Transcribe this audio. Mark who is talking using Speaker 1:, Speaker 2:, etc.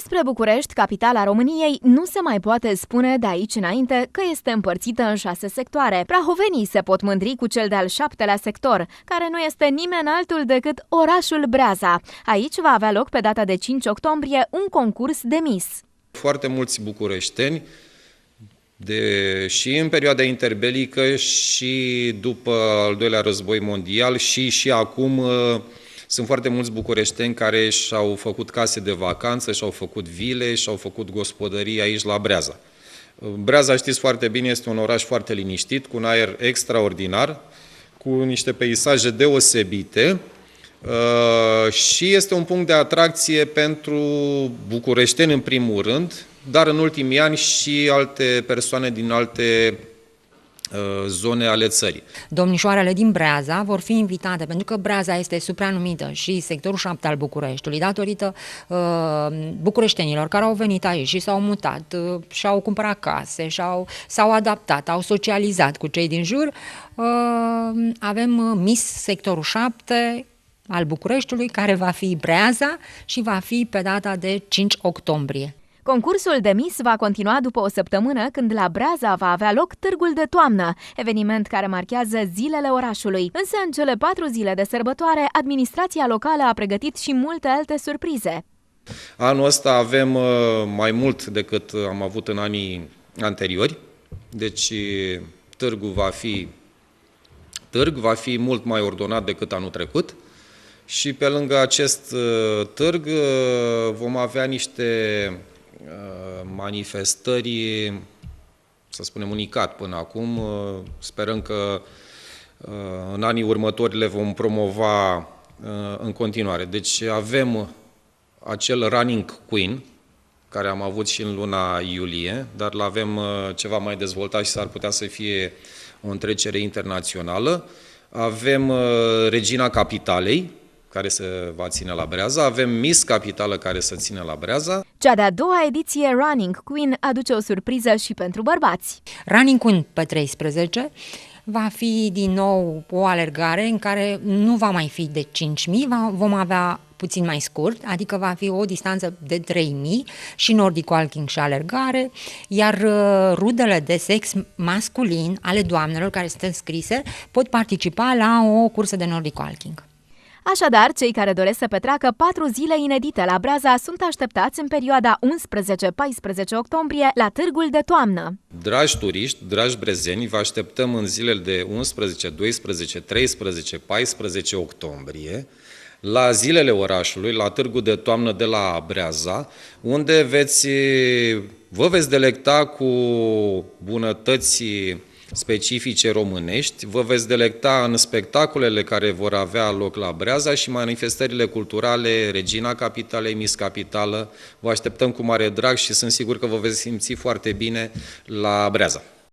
Speaker 1: Despre București, capitala României, nu se mai poate spune de aici înainte că este împărțită în 6 sectoare. Prahovenii se pot mândri cu cel de-al 7-lea sector, care nu este nimeni altul decât orașul Breaza. Aici va avea loc pe data de 5 octombrie un concurs de Miss.
Speaker 2: Foarte mulți bucureșteni, și în perioada interbelică și după al doilea război mondial și acum sunt foarte mulți bucureșteni care și-au făcut case de vacanță, și-au făcut vile, și-au făcut gospodării aici la Breaza. Breaza, știți foarte bine, este un oraș foarte liniștit, cu un aer extraordinar, cu niște peisaje deosebite și este un punct de atracție pentru bucureșteni în primul rând, dar în ultimii ani și alte persoane din alte zone ale țării.
Speaker 3: Domnișoarele din Breaza vor fi invitate, pentru că Breaza este supranumită și sectorul 7 al Bucureștiului, datorită bucureștenilor care au venit aici și s-au mutat, și-au cumpărat case, s-au adaptat, au socializat cu cei din jur. Avem Miss sectorul 7 al Bucureștiului, care va fi Breaza și va fi pe data de 5 octombrie.
Speaker 1: Concursul de Miss va continua după o săptămână, când la Breaza va avea loc Târgul de Toamnă, eveniment care marchează zilele orașului. Însă în cele 4 zile de sărbătoare, administrația locală a pregătit și multe alte surprize.
Speaker 2: Anul ăsta avem mai mult decât am avut în anii anteriori, deci târgul va fi mult mai ordonat decât anul trecut. Și pe lângă acest târg vom avea niște manifestări, să spunem, unicat până acum. Sperăm că în anii următori le vom promova în continuare. Deci avem acel Running Queen, care am avut și în luna iulie, dar l-avem ceva mai dezvoltat și s-ar putea să fie o întrecere internațională. Avem Regina Capitalei, care se va ține la Breaza, avem Miss Capitală care se ține la Breaza.
Speaker 1: Cea de-a doua ediție Running Queen aduce o surpriză și pentru bărbați.
Speaker 3: Running Queen pe 13 va fi din nou o alergare în care nu va mai fi de 5.000, vom avea puțin mai scurt, adică va fi o distanță de 3.000 și Nordic Walking și alergare, iar rudele de sex masculin ale doamnelor care sunt înscrise pot participa la o cursă de Nordic Walking.
Speaker 1: Așadar, cei care doresc să petreacă 4 zile inedite la Breaza sunt așteptați în perioada 11-14 octombrie la Târgul de Toamnă.
Speaker 2: Dragi turiști, dragi brezeni, vă așteptăm în zilele de 11, 12, 13, 14 octombrie la zilele orașului, la Târgul de Toamnă de la Breaza, unde vă veți delecta cu bunătăți specifice românești, vă veți delecta în spectacolele care vor avea loc la Breaza și manifestările culturale Regina Capitalei, Miss Capitală. Vă așteptăm cu mare drag și sunt sigur că vă veți simți foarte bine la Breaza.